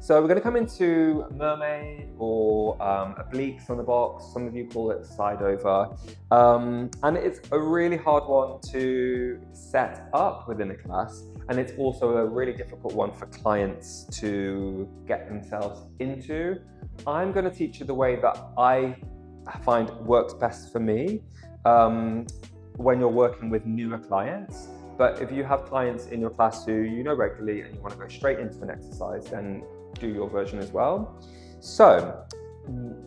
So we're going to come into Mermaid or obliques on the box. Some of you call it side over. And it's a really hard one to set up within a class. And it's also a really difficult one for clients to get themselves into. I'm going to teach you the way that I find works best for me when you're working with newer clients. But if you have clients in your class who you know regularly and you want to go straight into an exercise, then do your version as well. So,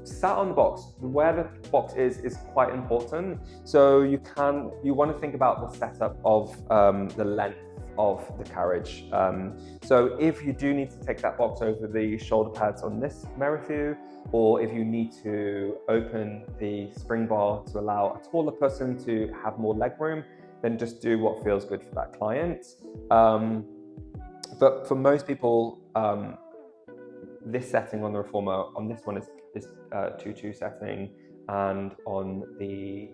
sat on the box, where the box is quite important. So you want to think about the setup of the length of the carriage. So if you do need to take that box over the shoulder pads on this Mermaid, or if you need to open the spring bar to allow a taller person to have more leg room, then just do what feels good for that client. But for most people, this setting on the Reformer, on this one is 2-2 setting, and on the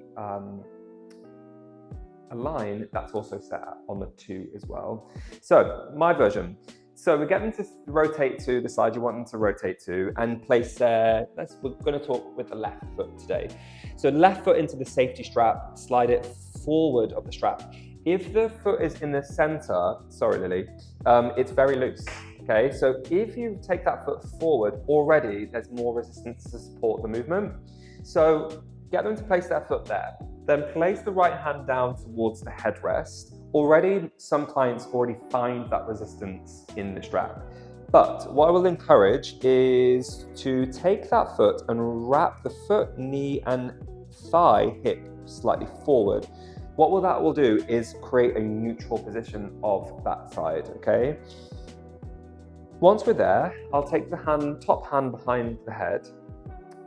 Align, that's also set on the 2 as well. So my version. So we get them to rotate to the side you want them to rotate to, and place we're going to talk with the left foot today. So left foot into the safety strap, slide it forward of the strap. If the foot is in the center, sorry Lily, it's very loose. Okay, so if you take that foot forward, already there's more resistance to support the movement. So get them to place their foot there. Then place the right hand down towards the headrest. Already, some clients already find that resistance in the strap. But what I will encourage is to take that foot and wrap the foot, knee, and thigh, hip slightly forward. What that will do is create a neutral position of that side, okay? Once we're there, I'll take the top hand behind the head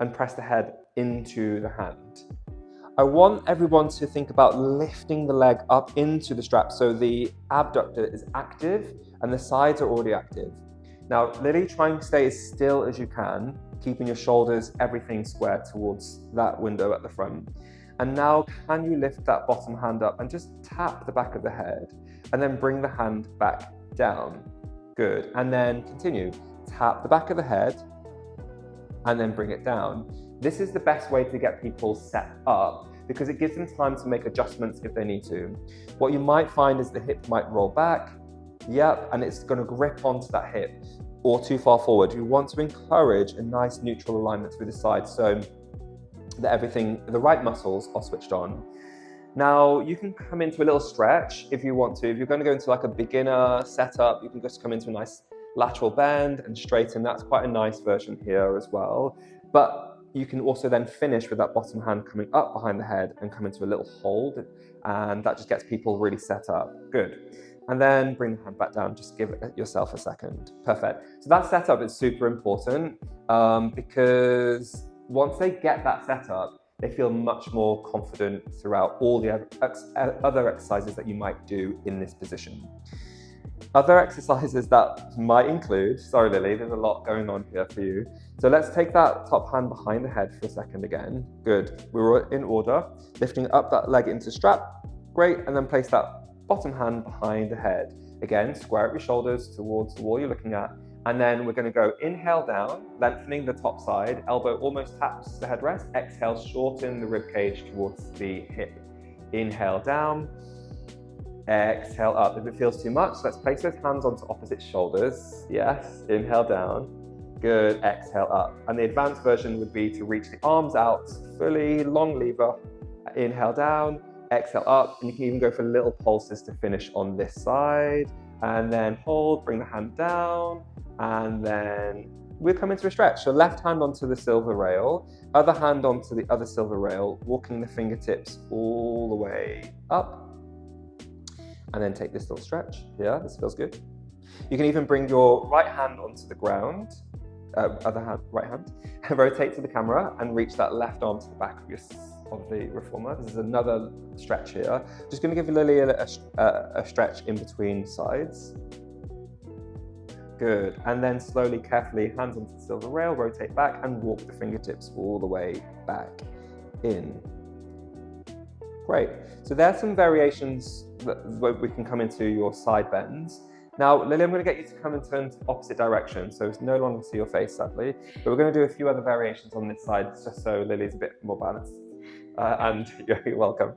and press the head into the hand. I want everyone to think about lifting the leg up into the strap so the abductor is active and the sides are already active. Now, Lily, try and stay as still as you can, keeping your shoulders, everything square towards that window at the front. And now, can you lift that bottom hand up and just tap the back of the head and then bring the hand back down? Good. And then continue. Tap the back of the head and then bring it down. This is the best way to get people set up because it gives them time to make adjustments if they need to. What you might find is the hip might roll back, and it's going to grip onto that hip or too far forward. You want to encourage a nice neutral alignment through the side so that the right muscles are switched on. Now, you can come into a little stretch if you want to. If you're going to go into like a beginner setup, you can just come into a nice lateral bend and straighten. That's quite a nice version here as well. But you can also then finish with that bottom hand coming up behind the head and come into a little hold, and that just gets people really set up. Good. And then bring the hand back down, just give yourself a second. Perfect. So that setup is super important because once they get that setup, they feel much more confident throughout all the other exercises that you might do in this position. Other exercises that might include, sorry Lily, there's a lot going on here for you. So let's take that top hand behind the head for a second again. Good, we were in order. Lifting up that leg into strap, great, and then place that bottom hand behind the head. Again, square up your shoulders towards the wall you're looking at. And then we're gonna go inhale down, lengthening the top side, elbow almost taps the headrest. Exhale, shorten the rib cage towards the hip. Inhale down. Exhale up. If it feels too much, let's place those hands onto opposite shoulders. Yes, inhale down. Good, exhale up. And the advanced version would be to reach the arms out fully, long lever. Inhale down, exhale up. And you can even go for little pulses to finish on this side. And then hold, bring the hand down. And then we'll come into a stretch. So left hand onto the silver rail, other hand onto the other silver rail, walking the fingertips all the way up. And then take this little stretch. Yeah, this feels good. You can even bring your right hand onto the ground, right hand, and rotate to the camera and reach that left arm to the back of the Reformer. This is another stretch here. Just going to give Lily a stretch in between sides. Good. And then slowly, carefully, hands onto the silver rail, rotate back and walk the fingertips all the way back in. Great. So there's some variations that we can come into your side bends. Now, Lily, I'm going to get you to come and turn to opposite direction, so it's no longer see your face, sadly. But we're going to do a few other variations on this side, just so Lily's a bit more balanced. And you're welcome.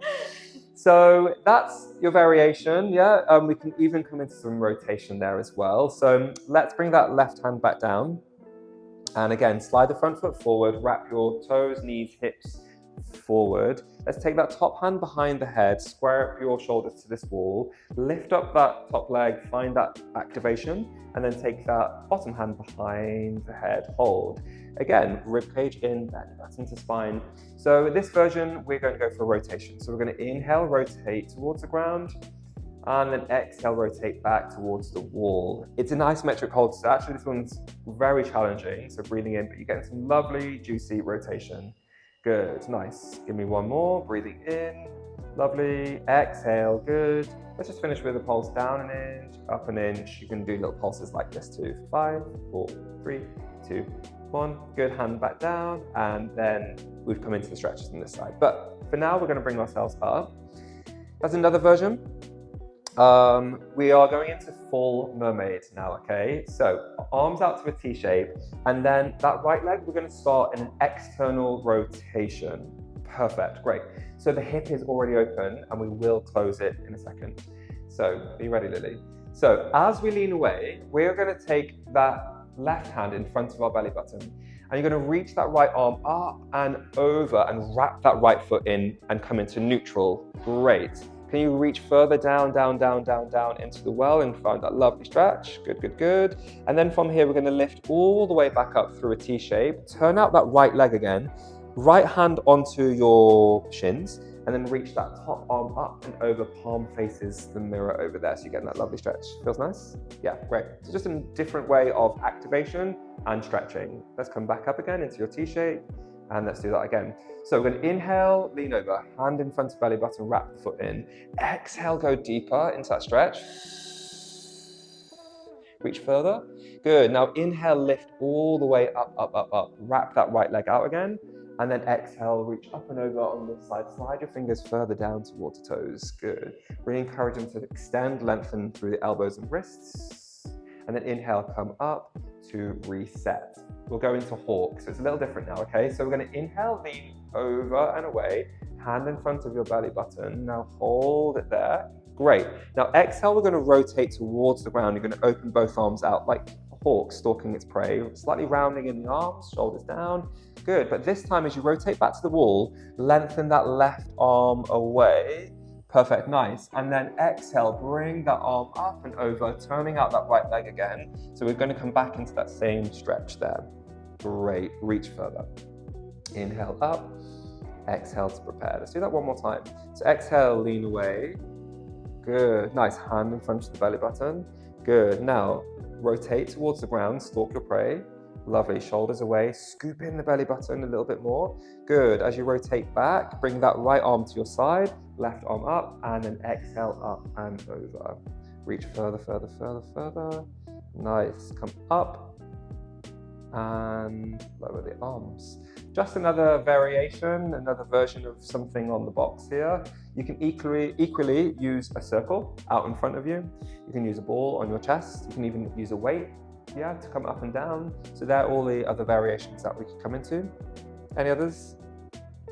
So that's your variation, yeah? We can even come into some rotation there as well. So let's bring that left hand back down. And again, slide the front foot forward, wrap your toes, knees, hips forward. Let's take that top hand behind the head, square up your shoulders to this wall, lift up that top leg, find that activation, and then take that bottom hand behind the head, hold. Again, rib cage in, belly button to spine. So this version, we're going to go for a rotation. So we're going to inhale, rotate towards the ground, and then exhale, rotate back towards the wall. It's an isometric hold, so actually this one's very challenging. So breathing in, but you're getting some lovely, juicy rotation. Good, nice. Give me one more, breathing in, lovely. Exhale, good. Let's just finish with a pulse down an inch, up an inch. You can do little pulses like this too. 5, 4, 3, 2, 1. Good, hand back down, and then we've come into the stretches on this side. But for now, we're going to bring ourselves up. That's another version. We are going into full mermaid now, okay? So arms out to a T shape, and then that right leg, we're going to start in an external rotation. Perfect, great. So the hip is already open, and we will close it in a second. So are you ready, Lily? So as we lean away, we're going to take that left hand in front of our belly button, and you're going to reach that right arm up and over and wrap that right foot in and come into neutral. Great. Can you reach further down, down, down, down, down into the well and find that lovely stretch? Good, good, good. And then from here, we're going to lift all the way back up through a T shape. Turn out that right leg again. Right hand onto your shins, and then reach that top arm up and over, palm faces the mirror over there. So you're getting that lovely stretch. Feels nice? Yeah, great. So just a different way of activation and stretching. Let's come back up again into your T shape. And let's do that again. So we're going to inhale, lean over, hand in front of belly button, wrap the foot in. Exhale, go deeper into that stretch. Reach further. Good. Now inhale, lift all the way up, up, up, up. Wrap that right leg out again. And then exhale, reach up and over on this side. Slide your fingers further down towards the toes. Good. Really encourage them to extend, lengthen through the elbows and wrists. And then inhale, come up to reset. We'll go into hawk, so it's a little different now, okay? So we're going to inhale, lean over and away, hand in front of your belly button. Now hold it there. Great. Now exhale, we're going to rotate towards the ground. You're going to open both arms out like a hawk stalking its prey, slightly rounding in the arms, shoulders down. Good, but this time as you rotate back to the wall, lengthen that left arm away. Perfect, nice. And then exhale, bring that arm up and over, turning out that right leg again. So we're going to come back into that same stretch there. Great, reach further. Inhale up, exhale to prepare. Let's do that one more time. So exhale, lean away. Good, nice, hand in front of the belly button. Good, now rotate towards the ground, stalk your prey. Lovely, shoulders away, scoop in the belly button a little bit more. Good, as you rotate back, bring that right arm to your side, left arm up, and then exhale up and over. Reach further, further, further, further. Nice, come up and lower the arms. Just another variation, another version of something on the box here. You can equally use a circle out in front of you. You can use a ball on your chest. You can even use a weight, yeah, to come up and down. So they're all the other variations that we could come into. Any others?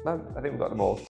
No, I think we've got them all.